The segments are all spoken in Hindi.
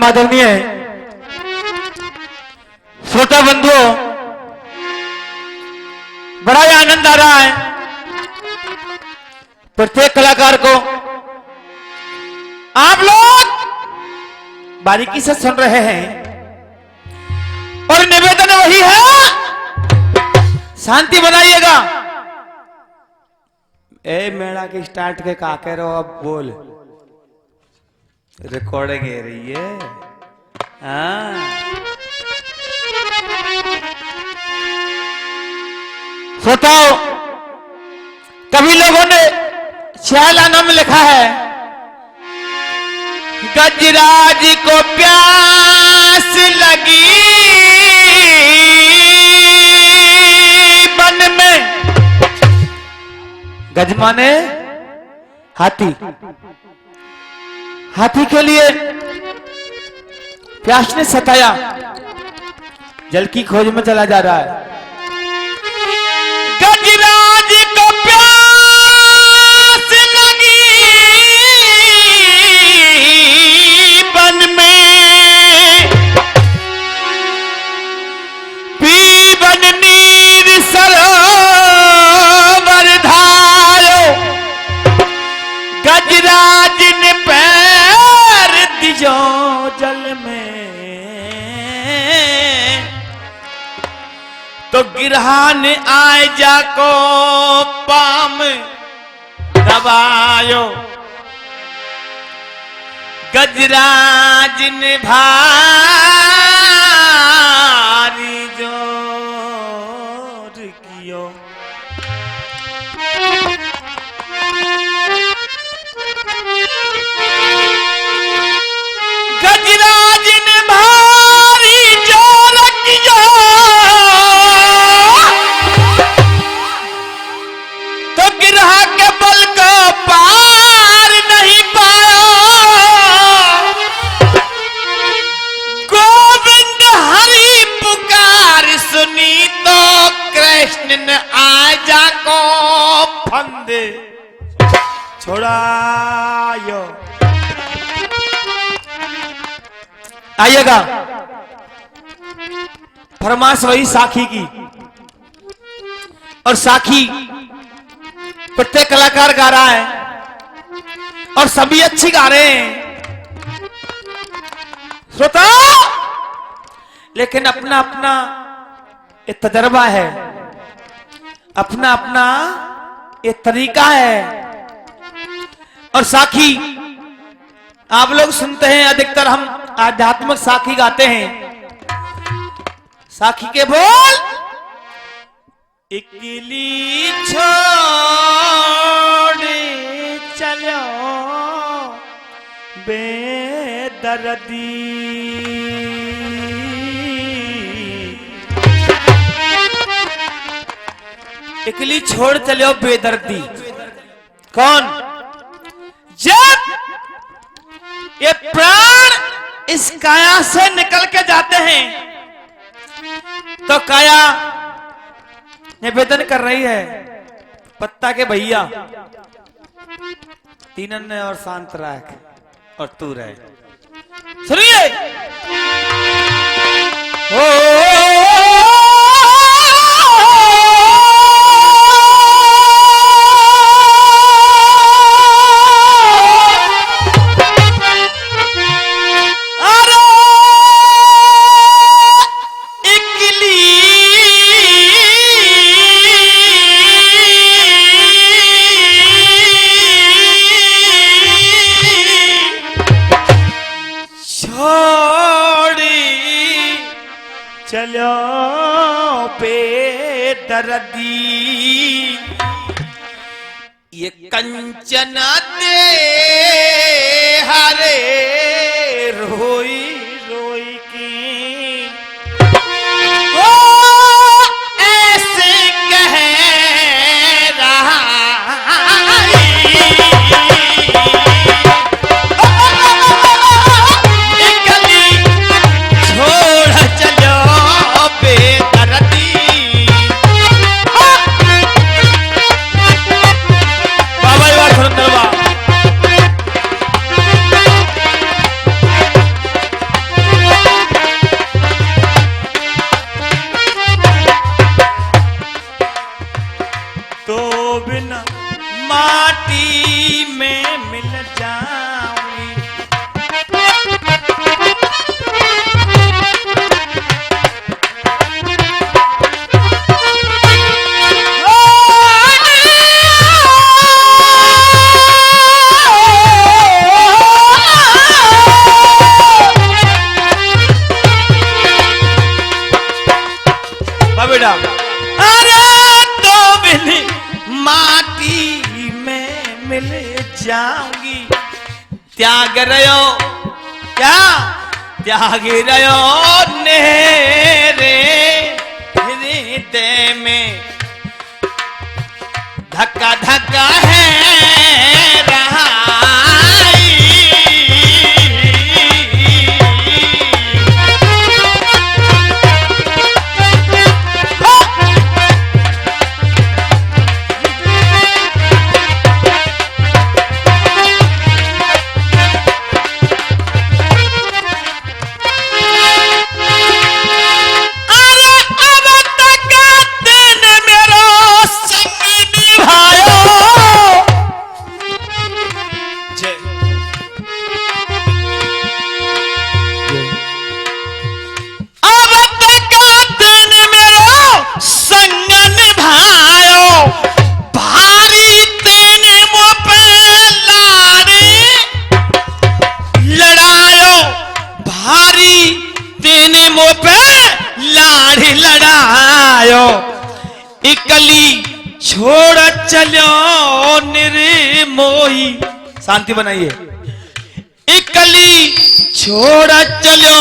परम आदरणीय श्रोता बंधुओं, बड़ा ही आनंद आ रहा है प्रत्येक कलाकार को। आप लोग बारीकी से सुन रहे हैं और निवेदन वही है, शांति बनाइएगा। ए मेला के स्टार्ट के काके रहो, अब बोल रिकॉर्डिंग है रही है। श्रोताओ, कभी लोगों ने शायलाना में लिखा है, गजराज को प्यास लगी बन में। गज माने हाथी, हाथी के लिए प्यास ने सताया, जल की खोज में चला जा रहा है। गजराज को प्यास लगी बन में, पीवन नीर सरोवर धारो। गजराज ने पैर दियो जल में, तो गिरहान आए जाको पाम दबायो। गजराज ने भारी जोर कियो, गजराज ने भारी जोर कियो, तो गिरहा के बल को पार नहीं पाया। गोविंद हरि पुकार सुनी, तो कृष्ण ने आजा को फंदे छोड़ायो। आइएगा, फरमाश वही साखी की, और साखी प्रत्येक कलाकार गा रहा है और सभी अच्छी गा रहे हैं श्रोता, लेकिन अपना अपना एक तजर्बा है, अपना अपना एक तरीका है। और साखी आप लोग सुनते हैं, अधिकतर हम आध्यात्मिक साखी गाते हैं। साखी के बोल, इकली छोड़ चलो बेदर्दी, इकली छोड़ चलो बेदर्दी। कौन? जब ये प्राण इस काया से निकल के जाते हैं, तो काया निवेदन कर रही है, पत्ता के भैया तीनन ने और शांत राख और तू रहे। सुनिए, ओ चलो बेदर्दी, ये कंचन दे हरे रोई रोई की, ओ ऐसे कह रहा माटी में मिल जाऊंगी। बेटा अरे तो मिली माटी में मिल जाऊंगी। त्याग रयो क्या त्याग रयो नेरे हृदय में धक्का धक्का है रहा। इकली छोड़ चलो निर्मोही। शांति बनाइए। इकली छोड़ चलो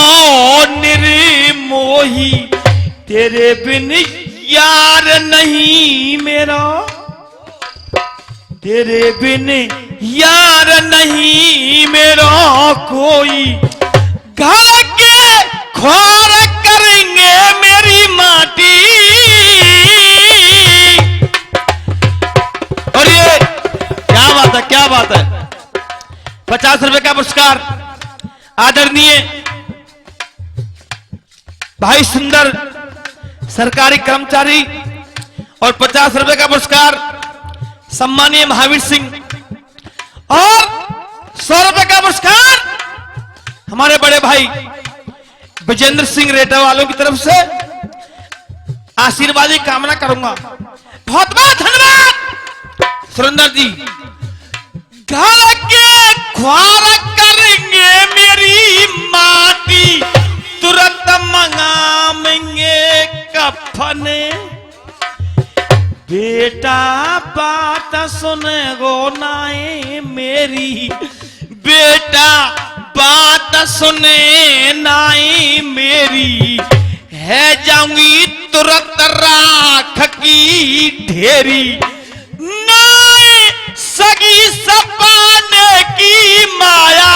निर्मोही तेरे बिन यार नहीं मेरा। तेरे बिन यार नहीं मेरा कोई। घर के ख्वार करेंगे मेरी माटी। और ये क्या बात है 50 रुपए का पुरस्कार आदरणीय भाई सुंदर सरकारी कर्मचारी और 50 रुपए का पुरस्कार सम्मानीय महावीर सिंह और 100 रुपए का पुरस्कार हमारे बड़े भाई विजेंद्र सिंह रेटा वालों की तरफ से आशीर्वाद की कामना करूंगा। बहुत बहुत धन्यवाद सुरेंद्र जी। घर के ख्वार करेंगे मेरी माटी तुरंत मंगाएंगे कफन। बेटा बात सुने गो नाए मेरी। बेटा बात सुने नाई मेरी। है जाऊंगी तुरंत राख की ढेरी। नाई सगी सपाने की माया।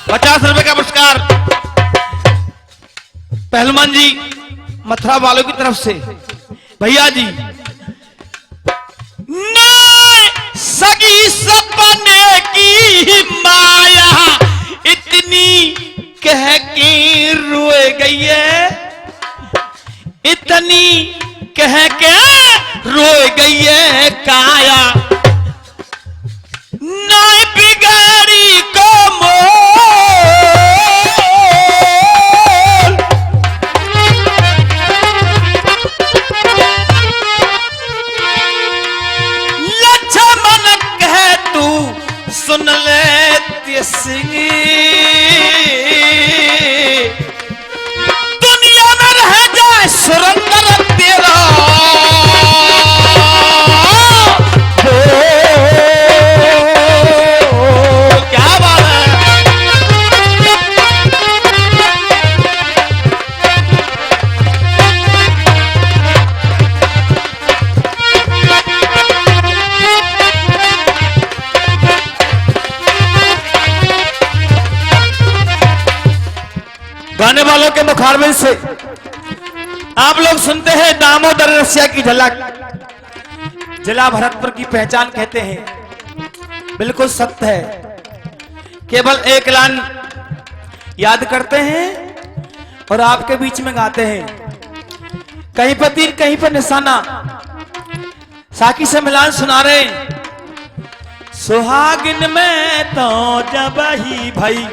50 रुपए का पुरस्कार पहलवान जी मथुरा वालों की तरफ से भैया जी। नाई सगी सपने की माया इतनी कह के रोए गई है। इतनी कह के रोए गई है काया। नाई बिगाड़ी को मोल। लक्ष्मण कह तू सुन ले सिंह। दुनिया में रह जाए सुरेंद्र तेरा। क्या बात है। गाने वालों के मुखारबिन से आप लोग सुनते हैं दामोदर रसिया की झलक। जिला भरतपुर की पहचान कहते हैं। बिल्कुल सत्य है। केवल एक लाइन याद करते हैं और आपके बीच में गाते हैं। कहीं पर तीर कहीं पर निशाना। साकी से मिलान सुना रहे। सुहागिन में तो जब ही भाई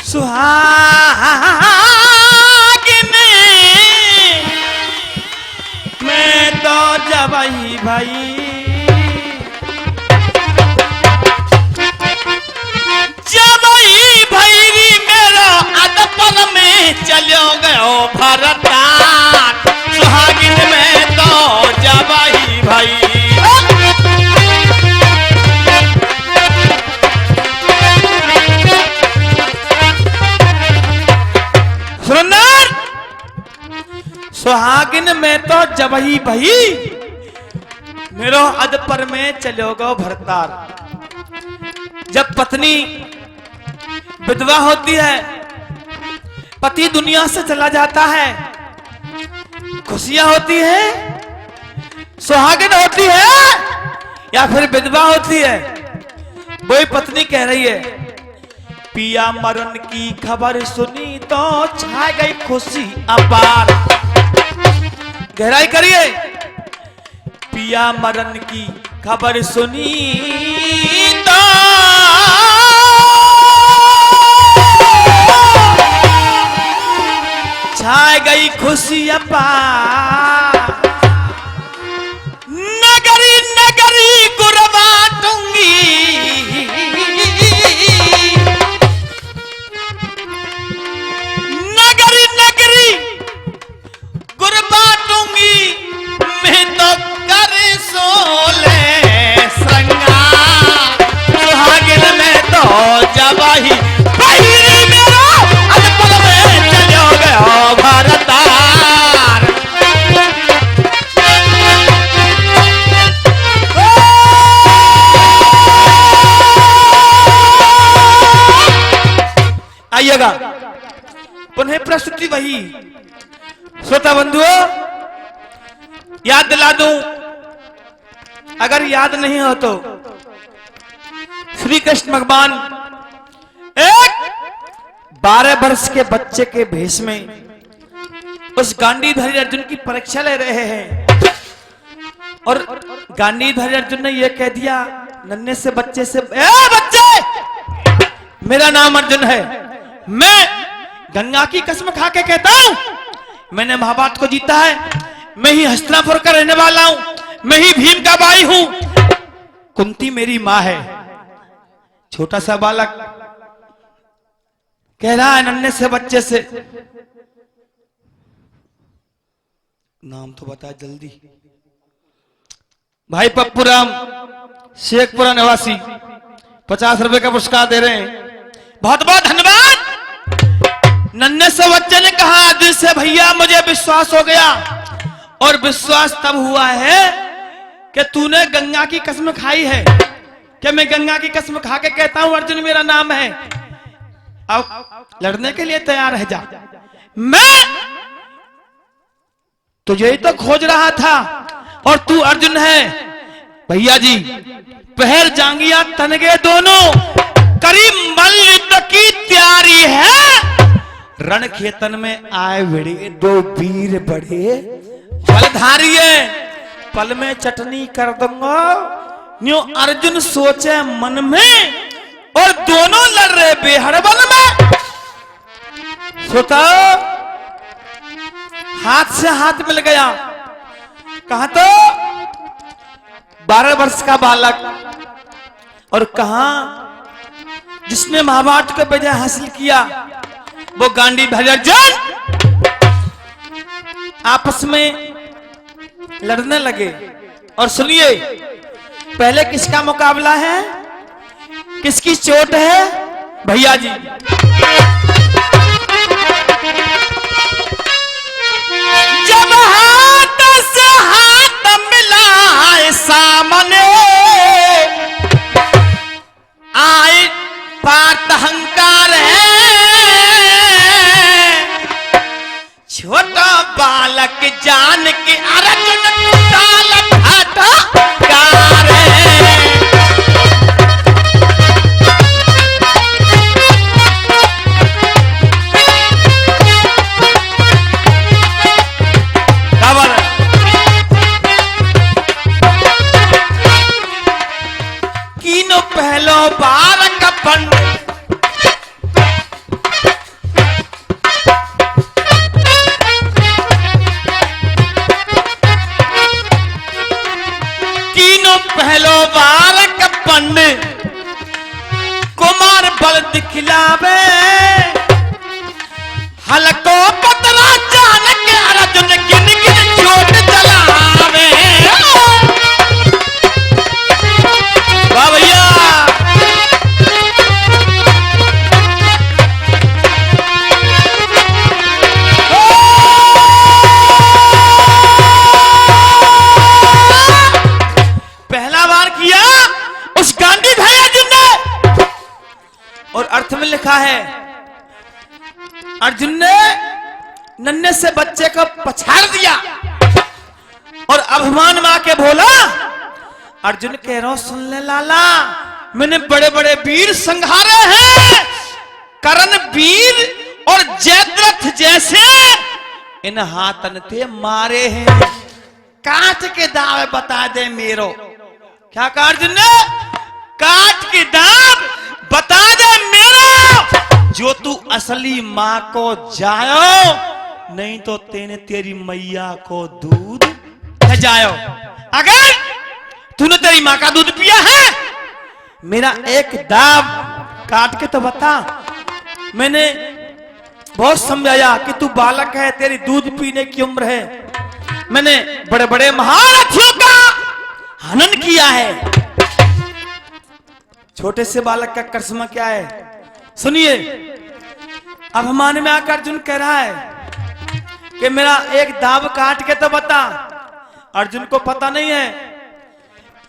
सुहागिन में तो जब ही भाई जब ही भैरी मेरा अदपर में चलो गयो भरतार। सुहागिन में तो जब ही भाई सुनर सुहागिन में तो जब ही भाई मेरो अदपर में चलो गो भरतार। जब पत्नी विधवा होती है, पति दुनिया से चला जाता है, खुशियां होती है, सुहागिन होती है या फिर विधवा होती है, वही पत्नी कह रही है पिया मरण की खबर सुनी तो छा गई खुशी अपार। गहराई करिए। पिया मरण की खबर सुनी तो छा गई खुशी अपार। नगरी नगरी गुर बाटूंगी, नगरी नगरी गुर बाटूंगी, मैं तो कर सोले श्रृंगार। सुहागिन में तो जब ही बहिरी मेरो अदपर में चलो गयो भरतार। आइएगा पुनः प्रस्तुति वही। श्रोता बंधुओं, याद दिला दूं, अगर याद नहीं हो तो श्री कृष्ण भगवान एक 12 वर्ष के बच्चे के भेष में उस गांडीधारी अर्जुन की परीक्षा ले रहे हैं और गांडीधारी अर्जुन ने यह कह दिया नन्हे से बच्चे से, ए बच्चे मेरा नाम अर्जुन है, मैं गंगा की कसम खा के कहता हूं मैंने महाभारत को जीता है, मैं ही हस्तिनापुर का रहने वाला हूं, मैं ही भीम का भाई हूं, कुंती मेरी मां है। छोटा सा बालक कह रहा है नन्हे से बच्चे से, नाम तो बता जल्दी। भाई पप्पूराम शेखपुरा निवासी 50 रुपए का पुरस्कार दे रहे हैं, बहुत बहुत धन्यवाद। नन्हे से बच्चे ने कहा दिल से भैया मुझे विश्वास हो गया, और विश्वास तब हुआ है कि तूने गंगा की कसम खाई है कि मैं गंगा की कसम खा के कहता हूं अर्जुन मेरा नाम है, अब लड़ने के लिए तैयार रह जा। मैं तुझे ही तो खोज रहा था और तू अर्जुन है। भैया जी पहर जांगिया तनगे दोनों, करीब मल्ल युद्ध की तैयारी है, रण खेतन में आए भिड़े दो वीर बड़े बलधारिये, पल में चटनी कर दूंगा न्यू अर्जुन सोचे मन में, और दोनों लड़ रहे बेहड़बल में। सोता हाथ से हाथ मिल गया, कहा तो 12 वर्ष का बालक, और कहा जिसने महाभारत को विजय हासिल किया वो गांडीधारी अर्जुन। आपस में लड़ने लगे। और सुनिए पहले किसका मुकाबला है, किसकी चोट है भैया जी। जब हाथ से हाथ मिलाए सामने, आए पार्थ अहंकार है, छोटा बालक जान के अर्जुन टाल फटकार है। चलावे हलको पतरा जान के अर्जुन गिन गिन चोट चलावे। वाह भैया। पहला बार किया उस गांधी भाई अर्जुन ने, और अर्थ में लिखा है अर्जुन ने नन्हे से बच्चे को पछाड़ दिया और अभिमान में आके बोला, अर्जुन कह रहा हूं सुन ले लाला, मैंने बड़े बड़े वीर संघारे हैं, कर्ण वीर और जयद्रथ जैसे इन हाथन थे मारे हैं, काट के दाव बता दे मेरो। क्या कहा अर्जुन ने? काट के दाव बता दे मेरो, जो तू असली मां को जायो, नहीं तो तेने तेरी मैया को दूध जायो। अगर तूने तेरी मां का दूध पिया है, मेरा एक दाव काट के तो बता। मैंने बहुत समझाया कि तू बालक है, तेरी दूध पीने की उम्र है, मैंने बड़े बड़े महारथियों का हनन किया है, छोटे से बालक का करिश्मा क्या है? सुनिए, अभिमान में आकर अर्जुन कह रहा है कि मेरा एक दाव काट के तो बता। अर्जुन को पता नहीं है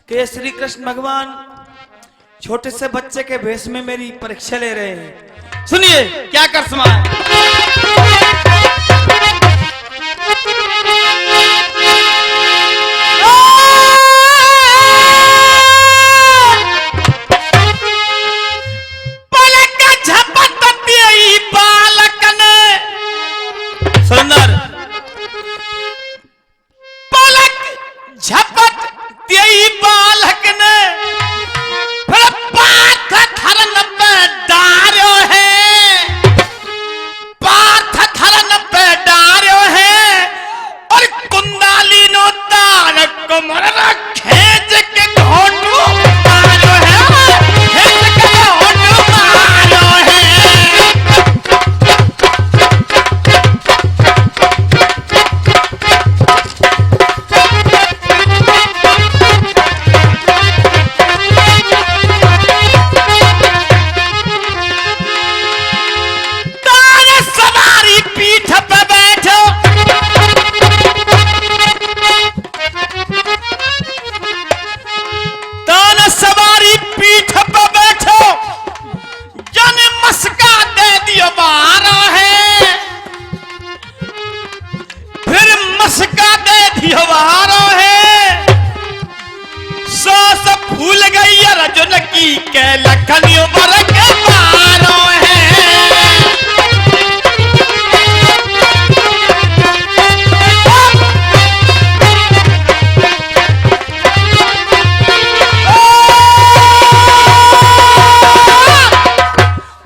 कि श्री कृष्ण भगवान छोटे से बच्चे के भेष में मेरी परीक्षा ले रहे हैं। सुनिए क्या करिश्मा है।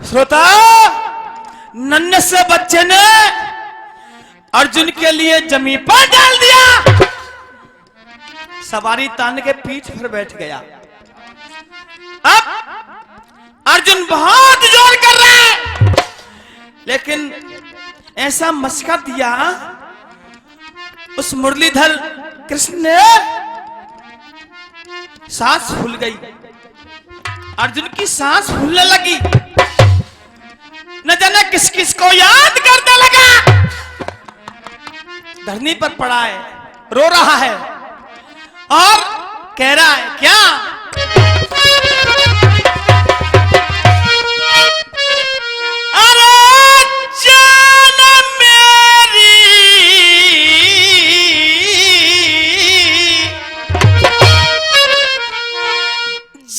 श्रोता, नन्हे से बच्चे ने अर्जुन के लिए जमीन पर डाल दिया, सवारी तान के पीठ पर बैठ गया। अब अर्जुन बहुत जोर कर रहा है, लेकिन ऐसा मस्का दिया उस मुरलीधर कृष्ण ने, सांस फूल गई, अर्जुन की सांस फूलने लगी, न जाने किस किस को याद करने लगा। धरनी पर पड़ा है, रो रहा है और कह रहा है क्या? अरे जान मेरी,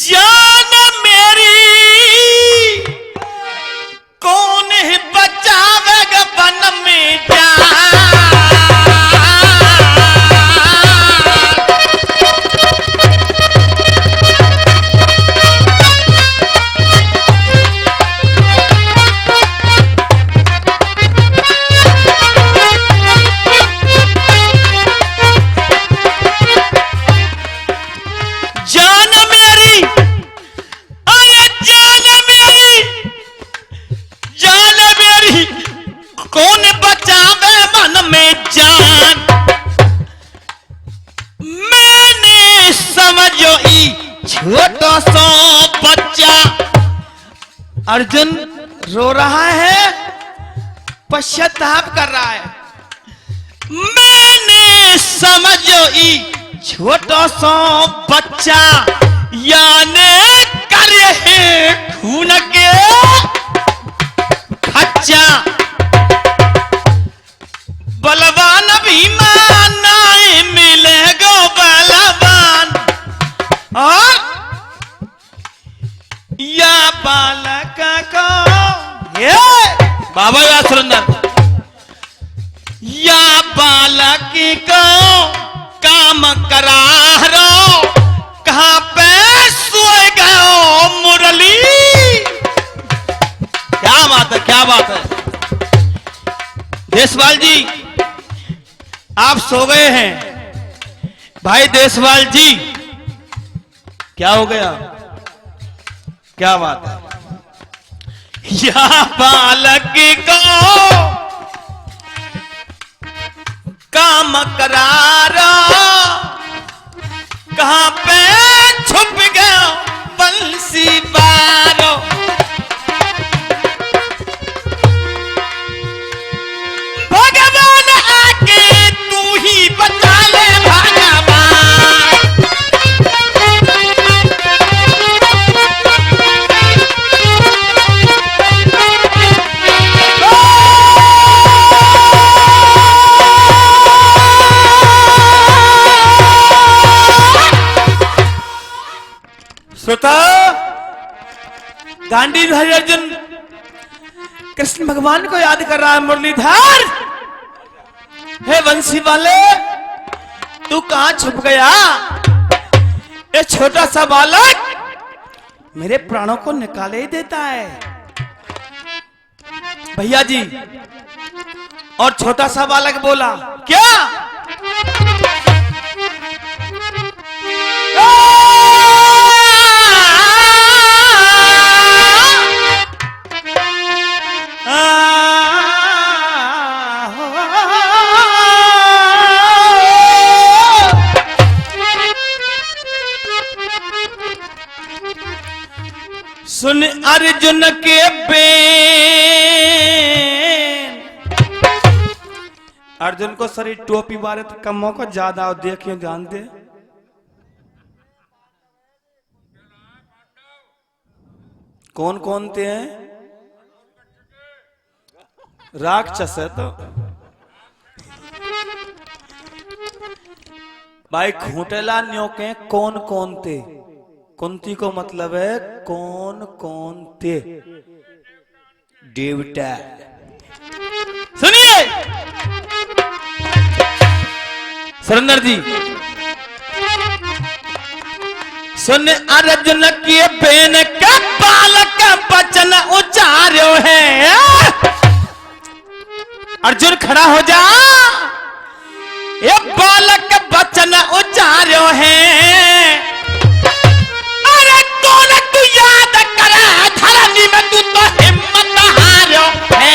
जान मेरी, कौन ही बचावेगा वन में जान। समझो ई छोटा सा बच्चा। अर्जुन रो रहा है, पश्चाताप कर रहा है। मैंने समझो ई छोटा सा बच्चा, याने करे है खून के खच्चा। बलवान अभिमान नाए मिलेगो बलवान, और या बालक को ये बाबा या सुरेंद्र, या बालक को काम करा रो, कहां पे सोएगा मुरली। क्या बात है, क्या बात है। देशवाल जी आप सो गए हैं। भाई देशवाल जी क्या हो गया, क्या बात है। या बालक को काम करारा, कहां पे छुप गया बंसी बारो। भगवान आके तू ही बचा ले भगवान। श्रोता, गांधी भाई अर्जुन कृष्ण भगवान को याद कर रहा है। मुरलीधर, हे वंशी वाले, तू कहां छुप गया? ये छोटा सा बालक मेरे प्राणों को निकाले ही देता है। भैया जी, और छोटा सा बालक बोला क्या? सुन अर्जुन के बेन। अर्जुन को सरी टोपी बारे तो कम मौका ज्यादा और देखिए ध्यान दे। कौन कौन थे हैं? राक्षस है तो भाई खूंटेला न्योके कौन कौन थे? कुंती को मतलब है कौन कौन थे। देवता सुनिए सुरेंद्र जी, सुन अर्जुन के बेन का बालक वचन उचार्यो है। अर्जुन खड़ा हो जा, ये बालक वचन उचार्यो है। अरे कौन तू याद करे, धरनी में तू तो हिम्मत हार्यो है।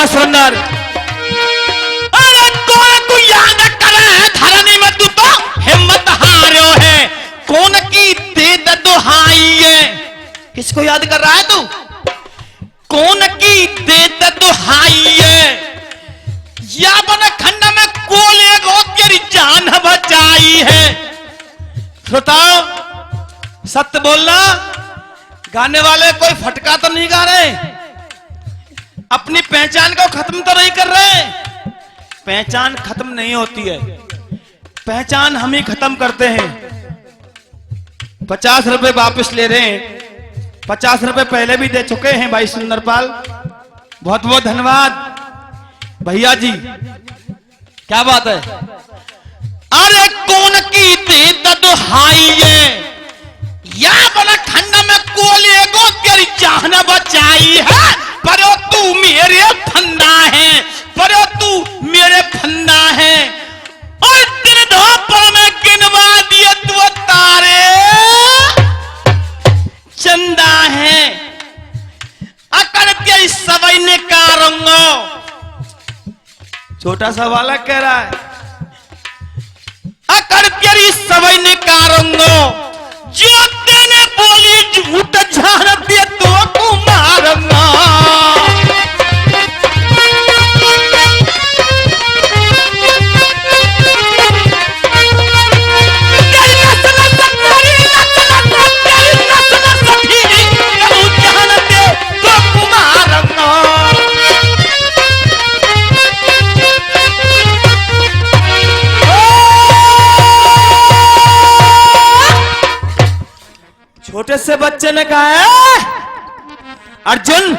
सुंदर, अरे कौन तू याद करे, धरनी में तू तो हिम्मत हार्यो है। कौन की दे दुहाई है? किसको याद कर रहा है तू? कौन की दे दुहाई है? या बन खंड में कोले गो तेरी जान बचाई है। श्रोताओ सत्य बोलना, गाने वाले कोई फटका तो नहीं गा रहे, अपनी पहचान को खत्म तो नहीं कर रहे। पहचान खत्म नहीं होती है, पहचान हम ही खत्म करते हैं। 50 रुपए वापस ले रहे हैं, 50 रुपए पहले भी दे चुके हैं भाई सुंदरपाल, बहुत बहुत धन्यवाद भैया जी, क्या बात है। अरे कौन की दे दुहाई है, या बना खंड में कोले गो तेरी जान बचाई है। पर तू मेरे फंदा है, पर तू मेरे फंदा है। और दिन धोपा में गिनवा दिए तू तारे। छोटा सा बालक कह रहा है, अकड़ तेरी सवई ने कारोंगो जो तेने बोली झूठ झाड़ते तो कुमारंगा। छोटे से बच्चे ने कहा है, अर्जुन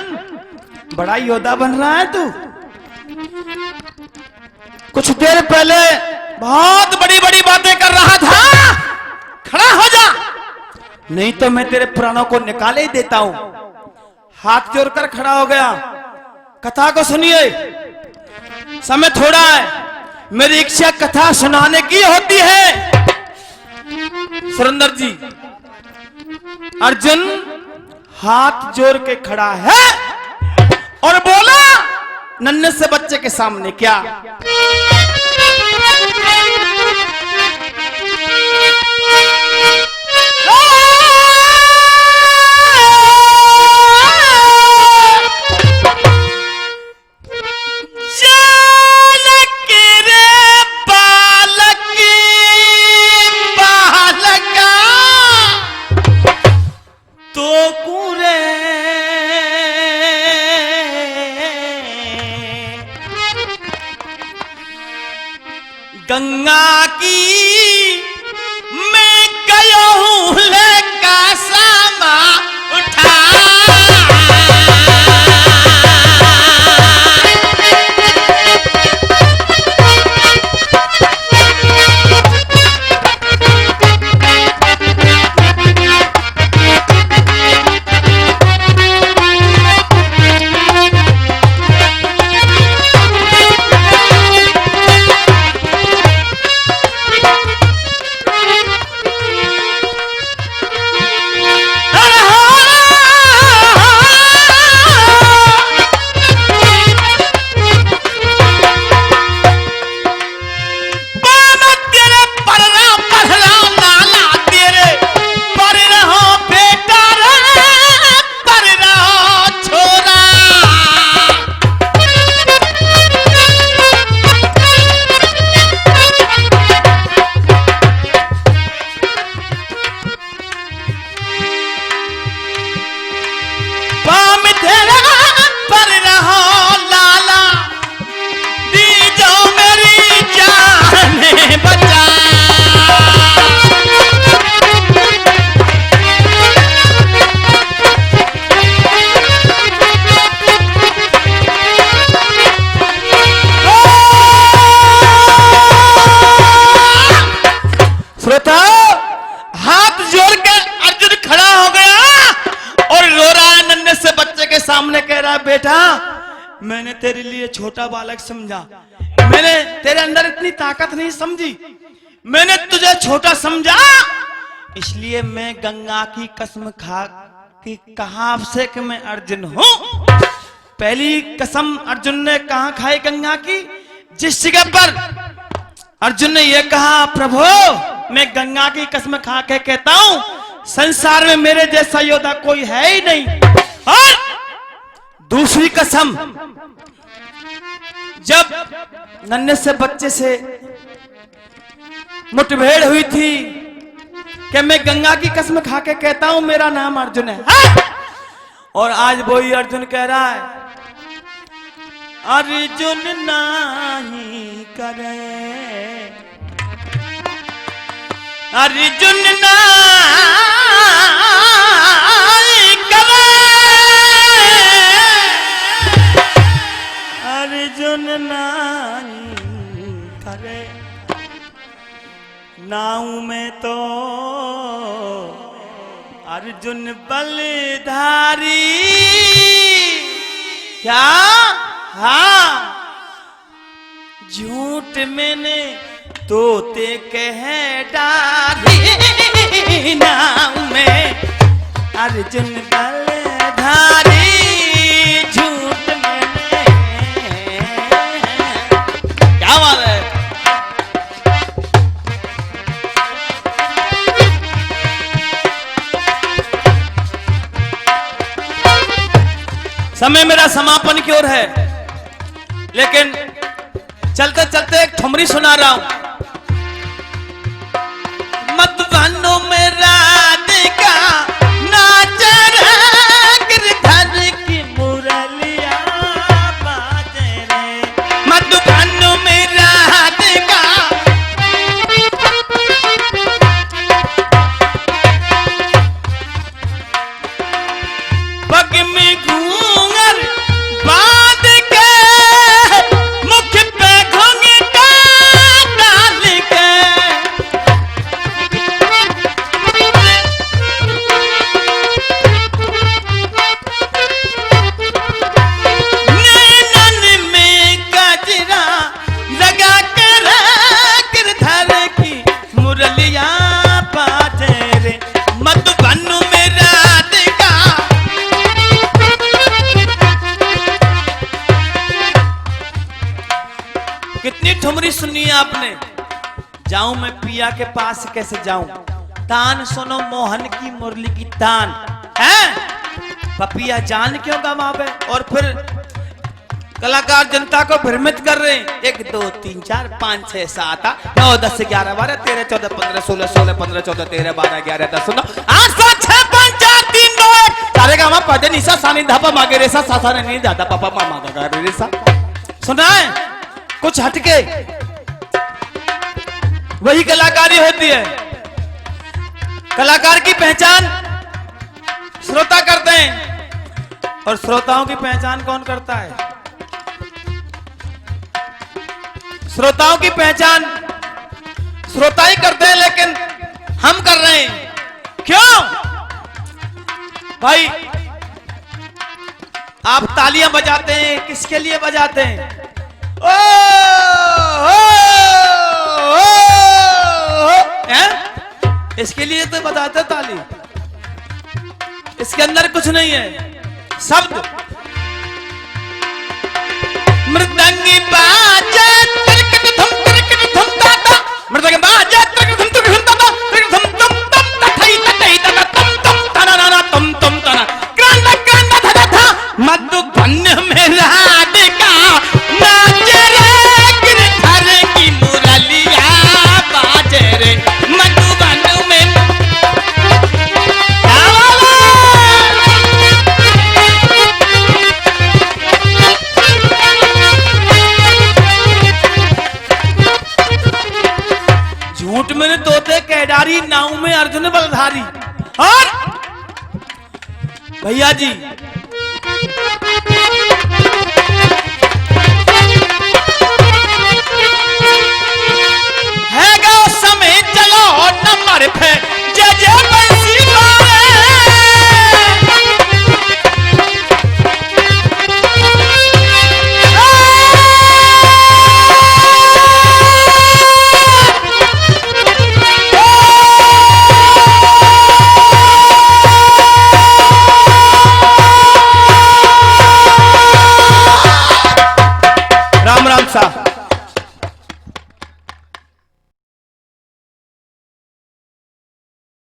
बड़ा योद्धा बन रहा है तू। कुछ देर पहले बहुत बड़ी बड़ी बातें कर रहा था, खड़ा हो जा नहीं तो मैं तेरे प्राणों को निकाले ही देता हूं। हाथ जोड़कर खड़ा हो गया। कथा को सुनिए, समय थोड़ा है, मेरी इच्छा कथा सुनाने की होती है। सुरेंद्र जी, अर्जुन हाथ जोड़ के खड़ा है और बोला नन्हे से बच्चे के सामने, क्या गंगा की मैं गया हूं लेका सामा उठा। सामने कह रहा, बेटा मैंने तेरे लिए छोटा बालक समझा, मैंने तेरे अंदर इतनी ताकत नहीं समझी, मैंने तुझे छोटा समझा, इसलिए मैं गंगा की कसम खा कि कहा से कि मैं अर्जुन हूं। पहली कसम अर्जुन ने कहां खाई गंगा की, जिस जगह पर अर्जुन ने यह कहा, प्रभु मैं गंगा की कसम खा के कहता हूं संसार में मेरे जैसा योद्धा कोई है ही नहीं। और दूसरी कसम, जब नन्हे से बच्चे से मुठभेड़ हुई थी कि मैं गंगा की कसम खा के कहता हूं मेरा नाम अर्जुन है, और आज वही अर्जुन कह रहा है अर्जुन नहीं करे, अर्जुन नहीं करे, अर्जुन नहीं करे, नाऊ में तो अर्जुन बलधारी। क्या? हाँ, झूठ मैंने तोते कह डाली, नाऊ में अर्जुन बलधारी, झूठ मैंने समय मेरा समापन की ओर है, लेकिन चलते चलते एक ठुमरी सुना रहा हूं। मधुबनो में राधिका नाच रे, गिरधर की मुरलिया बाजे रे। मधुबनो में राधिका पग में घूंघर बांध के, मुख पे घुंघटा डाल के, नैनन में गजरा लगा के रे, गिरधर की मुरलिया बाजे रे। मधुबन में राधिका कितनी ठुमरी सुनी है आपने। जाऊं मैं पिया के पास कैसे जाऊं, तान सुनो मोहन की मुरली की तान है। पपिया जान क्यों गवावे, और फिर कलाकार जनता को भ्रमित कर रहे हैं। 1 2 3 4 5 6 7 8 9 10 11 12 13 14 15 16 16 15 14 13 12 11 10 9 8 7 6 5 4 3 2 1 सारे गामा पदे निशा सानी धापा मागे रेसा सासा ने नहीं दादा पापा मामा गा रेसा। सुना है कुछ हटके, वही कलाकारी होती है। कलाकार की पहचान श्रोता करते हैं, और श्रोताओं की पहचान कौन करता है? श्रोताओं की पहचान श्रोता ही करते हैं, लेकिन हम कर रहे हैं। क्यों भाई? आप तालियां बजाते हैं, किसके लिए बजाते हैं? ओ, इसके लिए तो बताते ताली, इसके अंदर कुछ नहीं है। शब्द मृदंगी बाजे तिरकट धम ताता, मृदंगी बाजे तिरकट धम ताता, तिरकट धम तम तम तथई तथई तथा तम तम तना ना तम तम तना क्रांत क्रांत था था। मधुबन में राधिका नाच रे, गिरधर की मुरलिया बाजे रे। मधुबन में झूठ में तोते कैडारी, नाव में अर्जुन बलधारी। और भैया जी है गो समय चलो न मर